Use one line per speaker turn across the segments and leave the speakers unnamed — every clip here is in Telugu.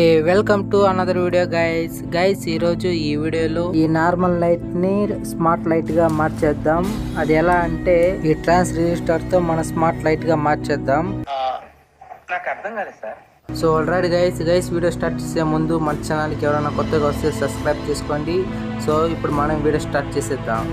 Hey welcome to another video guys ఈరోజు ఈ వీడియోలో ఈ నార్మల్ లైట్ ని స్మార్ట్ లైట్ గా మార్చేద్దాం. అది ఎలా అంటే ఈ ట్రాన్స్ రిజిస్టర్ తో మన స్మార్ట్ లైట్ గా మార్చేద్దాం.
నాకు అర్థం కాలేదు sir.
So already guys video start చేసే ముందు మన ఛానల్కి ఎవరైనా కొత్తగా వస్తే సబ్స్క్రైబ్ చేసుకోండి. సో ఇప్పుడు మనం వీడియో స్టార్ట్ చేసేద్దాం.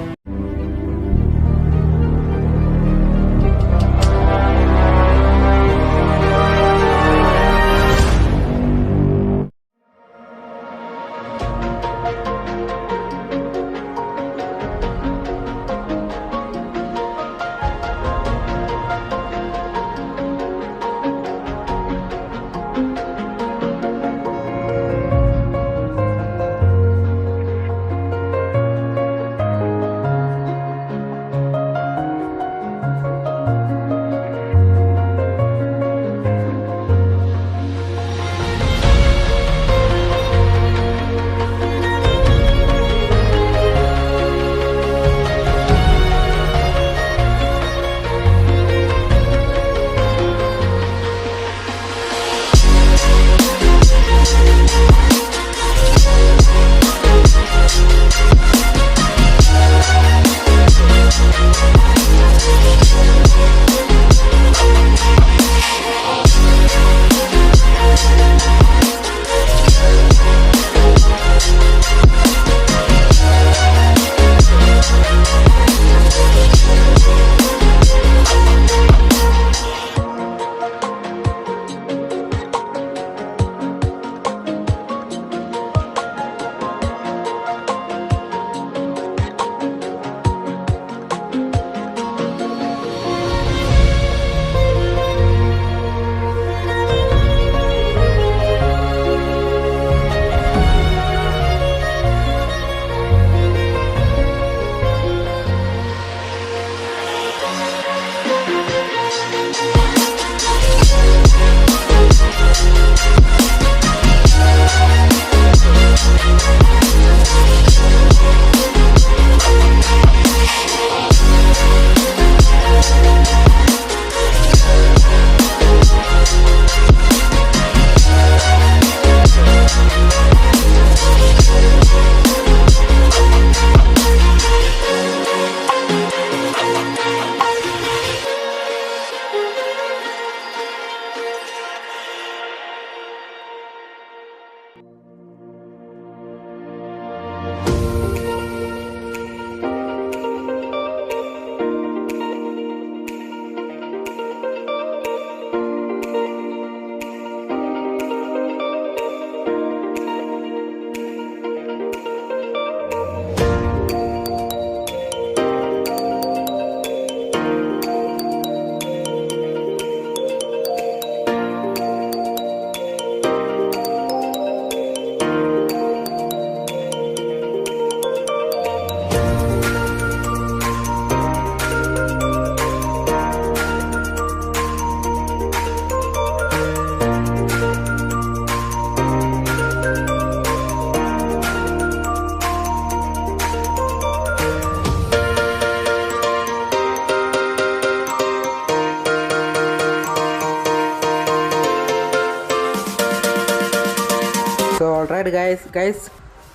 సో ఆల్రైట్ గైస్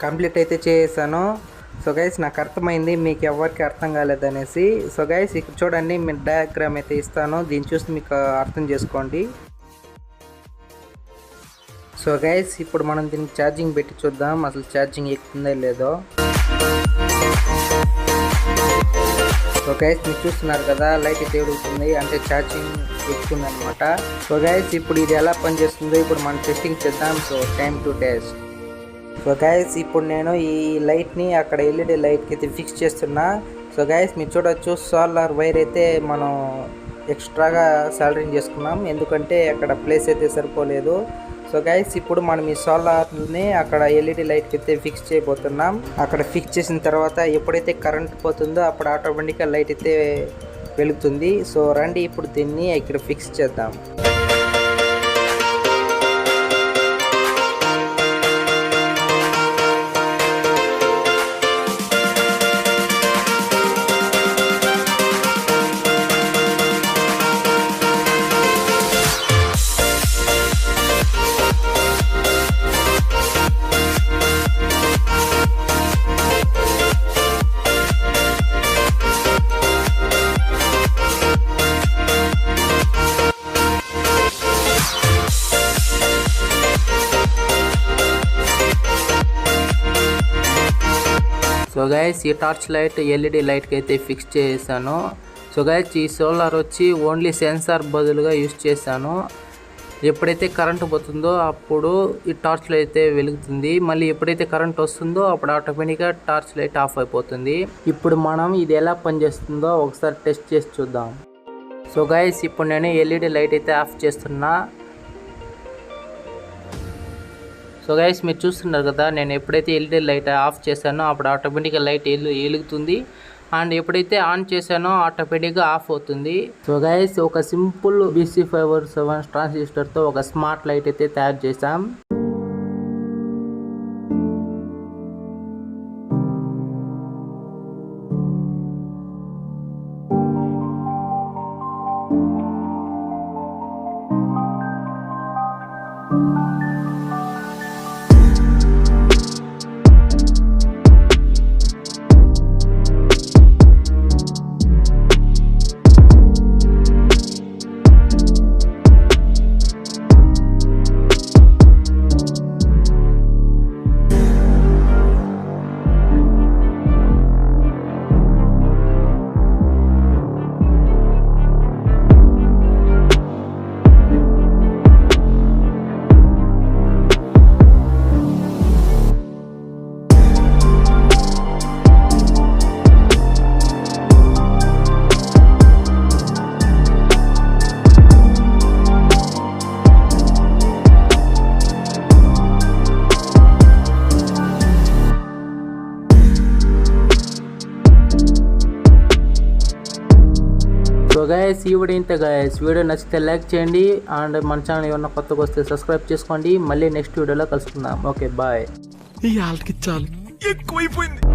కంప్లీట్ అయితే చేసాను. సో గైస్ నాకు అర్థమైంది, మీకు ఎవరికి అర్థం కాలేదనేసి. సో గైస్ ఇక్కడ చూడండి, మీ డయాగ్రామ్ అయితే ఇస్తాను, దీన్ని చూసి మీకు అర్థం చేసుకోండి. సో గైస్ ఇప్పుడు మనం దీనికి ఛార్జింగ్ పెట్టి చూద్దాం అసలు ఛార్జింగ్ ఎక్కుతుందో లేదో. సో గైస్ మీరు చూస్తున్నారు కదా, లైట్ అయితే వెలుగుతుంది అంటే ఛార్జింగ్ ఎక్కుతుంది అనమాట. సో గైస్ ఇప్పుడు ఇది ఎలా పనిచేస్తుందో ఇప్పుడు మనం టెస్టింగ్ చేద్దాం. So time to test. So guys ఇప్పుడు నేను ఈ లైట్ని అక్కడ ఎల్ఈడి లైట్కి అయితే ఫిక్స్ చేస్తున్నా. సో గైస్ మీరు చూడొచ్చు, సోలార్ వైర్ అయితే మనం ఎక్స్ట్రాగా సాల్డరింగ్ చేసుకున్నాం, ఎందుకంటే అక్కడ ప్లేస్ అయితే సరిపోలేదు. సో గైస్ ఇప్పుడు మనం ఈ సోలార్ని అక్కడ ఎల్ఈడి లైట్కి అయితే ఫిక్స్ చేయబోతున్నాం. అక్కడ ఫిక్స్ చేసిన తర్వాత ఎప్పుడైతే కరెంట్ పోతుందో అప్పుడు ఆటోమేటిక్గా లైట్ అయితే వెలుగుతుంది. సో రండి ఇప్పుడు దీన్ని ఇక్కడ ఫిక్స్ చేద్దాం. సో గైస్ ఈ టార్చ్ లైట్ ఎల్ఈడి లైట్కి అయితే ఫిక్స్ చేశాను. సో గైస్ ఈ సోలార్ వచ్చి ఓన్లీ సెన్సార్ బదులుగా యూస్ చేశాను. ఎప్పుడైతే కరెంటు పోతుందో అప్పుడు ఈ టార్చ్ లైట్ అయితే వెలుగుతుంది. మళ్ళీ ఎప్పుడైతే కరెంట్ వస్తుందో అప్పుడు ఆటోమేటిక్గా టార్చ్ లైట్ ఆఫ్ అయిపోతుంది. ఇప్పుడు మనం ఇది ఎలా పనిచేస్తుందో ఒకసారి టెస్ట్ చేసి చూద్దాం. సో గైస్ ఇప్పుడు నేను ఎల్ఈడి లైట్ అయితే ఆఫ్ చేస్తున్నా. సో గైస్ మీరు చూస్తున్నారు కదా, నేను ఎప్పుడైతే ఎల్ఈడి లైట్ ఆఫ్ చేశానో అప్పుడు ఆటోమేటిక్గా లైట్ వెలుగుతుంది. అండ్ ఎప్పుడైతే ఆన్ చేశానో ఆటోమేటిక్గా ఆఫ్ అవుతుంది. సో గైస్ ఒక సింపుల్ BC507 ట్రాన్సిస్టర్తో ఒక స్మార్ట్ లైట్ అయితే తయారు చేశాం. సో గైస్ ఈ వీడియో ఇంతే గైస్. వీడియో నచ్చితే లైక్ చేయండి అండ్ మన ఛానల్ ఏమన్నా కొత్తగా వస్తే సబ్స్క్రైబ్ చేసుకోండి. మళ్ళీ నెక్స్ట్ వీడియోలో కలుసుకుందాం. Okay bye.
ఈ ఆల్కి చాలు ఎక్కువైపోయింది.